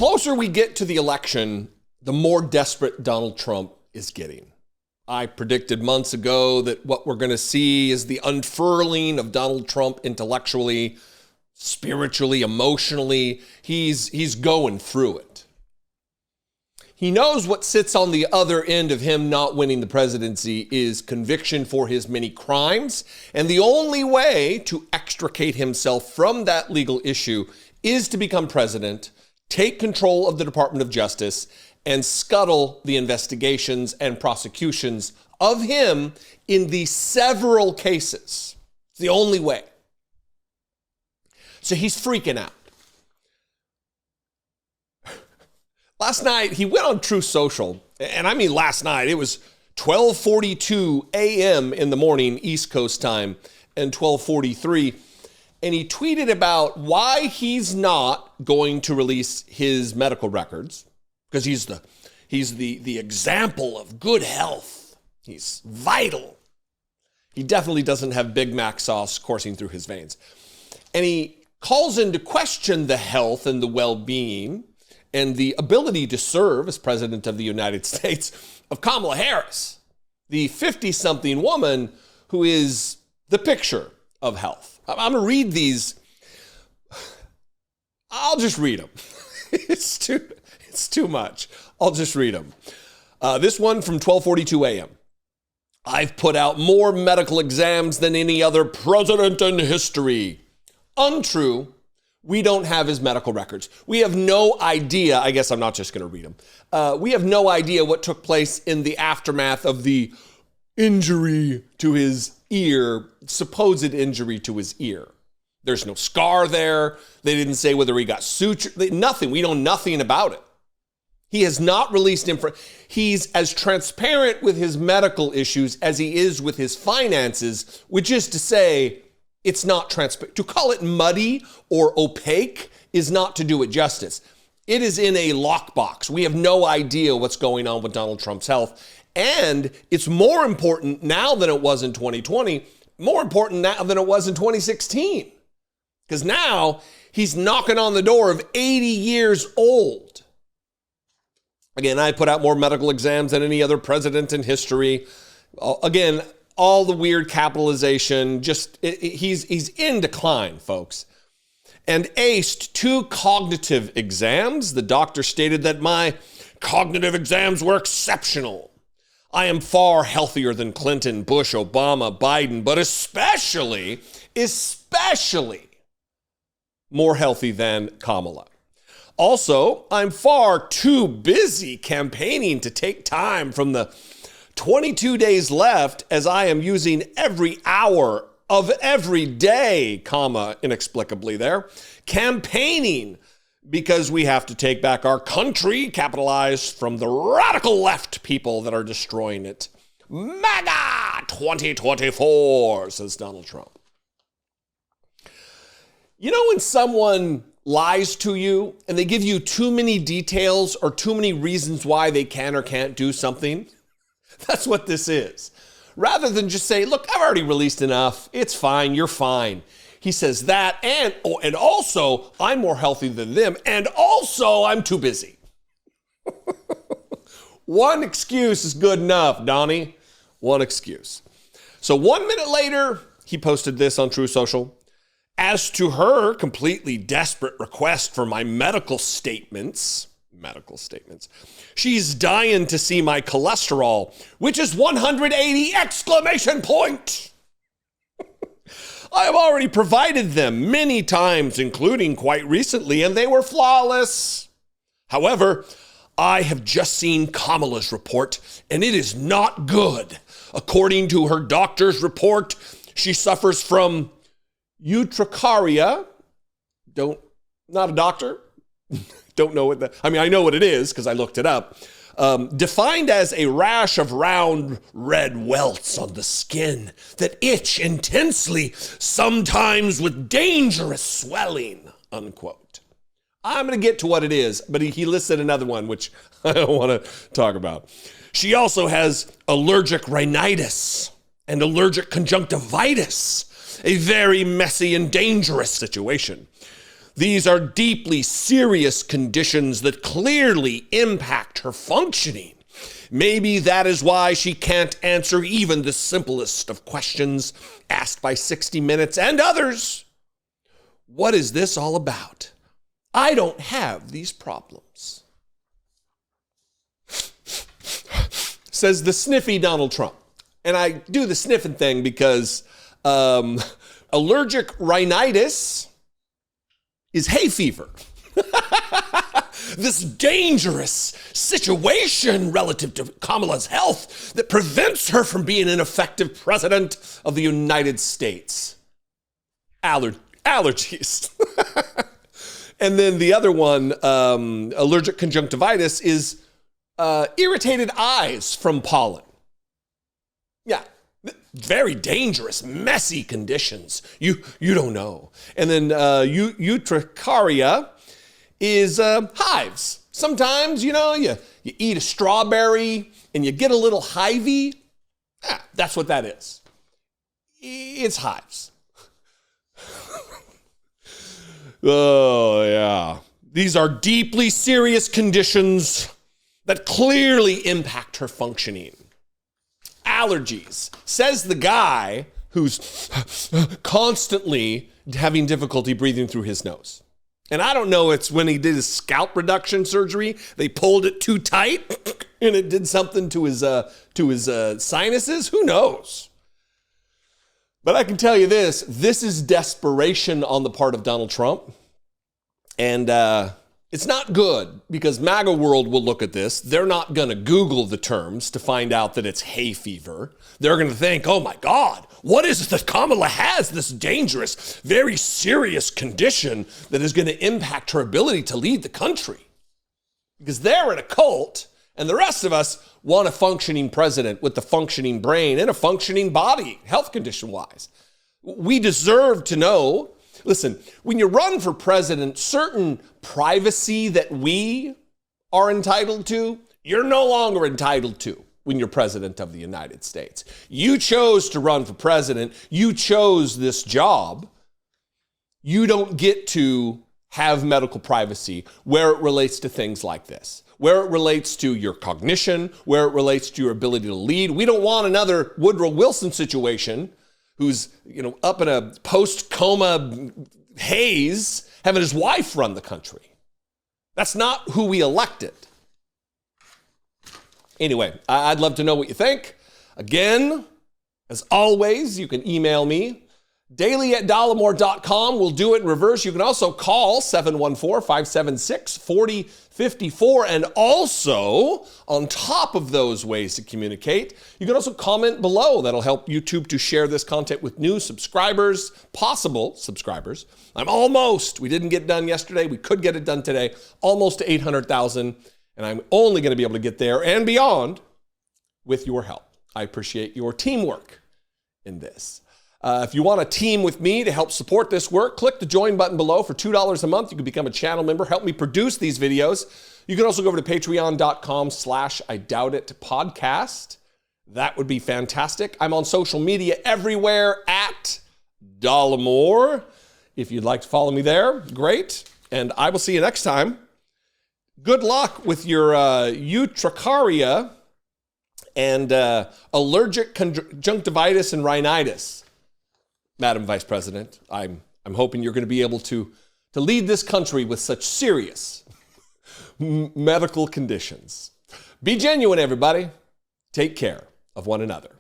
closer we get to the election, the more desperate Donald Trump is getting. I predicted months ago that what we're going to see is the unfurling of Donald Trump intellectually, spiritually, emotionally. He's going through it. He knows what sits on the other end of him not winning the presidency is conviction for his many crimes. And the only way to extricate himself from that legal issue is to become president, take control of the Department of Justice, and scuttle the investigations and prosecutions of him in the several cases. It's the only way. So he's freaking out. Last night, he went on Truth Social, and I mean last night, it was 12:42 a.m. in the morning, East Coast time, and 12:43, and he tweeted about why he's not going to release his medical records, because he's the example of good health. He's vital. He definitely doesn't have Big Mac sauce coursing through his veins. And he calls into question the health and the well-being and the ability to serve as president of the United States of Kamala Harris, the 50-something woman who is the picture of health. I'm going to read these. I'll just read them. It's too much. I'll just read them. This one from 12:42 a.m. I've put out more medical exams than any other president in history. Untrue. We don't have his medical records. We have no idea. I guess I'm not just going to read them. We have no idea what took place in the aftermath of the injury to his ear, supposed injury to his ear. There's no scar there. They didn't say whether he got sutured. Nothing. We know nothing about it. He has not released information. He's as transparent with his medical issues as he is with his finances, which is to say, it's not transparent. To call it muddy or opaque is not to do it justice. It is in a lockbox. We have no idea what's going on with Donald Trump's health. And it's more important now than it was in 2020, more important now than it was in 2016. Because now he's knocking on the door of 80 years old. Again, I put out more medical exams than any other president in history. Again, all the weird capitalization, he's in decline, folks. And aced 2 cognitive exams. The doctor stated that my cognitive exams were exceptional. I am far healthier than Clinton, Bush, Obama, Biden, but especially more healthy than Kamala. Also, I'm far too busy campaigning to take time from the 22 days left as I am using every hour of every day, comma, inexplicably there, campaigning because we have to take back our country, capitalized from the radical left people that are destroying it. MAGA 2024, says Donald Trump. You know when someone lies to you and they give you too many details or too many reasons why they can or can't do something? That's what this is. Rather than just say, look, I've already released enough. It's fine. You're fine. He says that, and also I'm more healthy than them, and also I'm too busy. One excuse is good enough, Donnie. One excuse. So 1 minute later, he posted this on True Social. As to her completely desperate request for my medical statements, she's dying to see my cholesterol, which is 180 exclamation point. I have already provided them many times, including quite recently, and they were flawless. However, I have just seen Kamala's report, and it is not good. According to her doctor's report, she suffers from urticaria. Not a doctor. Don't know what I know what it is because I looked it up. Defined as a rash of round red welts on the skin that itch intensely, sometimes with dangerous swelling, unquote. I'm going to get to what it is, but he listed another one, which I don't want to talk about. She also has allergic rhinitis and allergic conjunctivitis, a very messy and dangerous situation. These are deeply serious conditions that clearly impact her functioning. Maybe that is why she can't answer even the simplest of questions asked by 60 Minutes and others. What is this all about? I don't have these problems. Says the sniffy Donald Trump. And I do the sniffing thing because allergic rhinitis is hay fever. This dangerous situation relative to Kamala's health that prevents her from being an effective president of the United States. Allergies. And then the other one, allergic conjunctivitis, is irritated eyes from pollen. Yeah, very dangerous, messy conditions. You don't know. And then urticaria is hives. Sometimes, you eat a strawberry and you get a little hivey. That's what that is. It's hives. Oh, yeah. These are deeply serious conditions that clearly impact her functioning. Allergies, says the guy who's constantly having difficulty breathing through his nose. And I don't know, it's when he did his scalp reduction surgery, they pulled it too tight and it did something to his sinuses. Who knows? But I can tell you this is desperation on the part of Donald Trump. And it's not good because MAGA world will look at this. They're not going to Google the terms to find out that it's hay fever. They're going to think, oh my God, what is it that Kamala has, this dangerous, very serious condition that is going to impact her ability to lead the country? Because they're in a cult and the rest of us want a functioning president with a functioning brain and a functioning body, health condition-wise. We deserve to know. Listen, when you run for president, certain privacy that we are entitled to, you're no longer entitled to when you're president of the United States. You chose to run for president. You chose this job. You don't get to have medical privacy where it relates to things like this, where it relates to your cognition, where it relates to your ability to lead. We don't want another Woodrow Wilson situation who's, up in a post-coma haze, having his wife run the country. That's not who we elected. Anyway, I'd love to know what you think. Again, as always, you can email me, daily@dollemore.com. We'll do it in reverse. You can also call 714-576-4054. And also, on top of those ways to communicate, you can also comment below. That'll help YouTube to share this content with new subscribers, possible subscribers. We didn't get done yesterday. We could get it done today, almost to 800,000. And I'm only going to be able to get there and beyond with your help. I appreciate your teamwork in this. If you want to team with me to help support this work, click the join button below. For $2 a month, you can become a channel member, help me produce these videos. You can also go over to patreon.com/IDoubtIt podcast. That would be fantastic. I'm on social media everywhere at Dollemore. If you'd like to follow me there, great. And I will see you next time. Good luck with your urticaria and allergic conjunctivitis and rhinitis. Madam Vice President, I'm hoping you're going to be able to lead this country with such serious medical conditions. Be genuine, everybody. Take care of one another.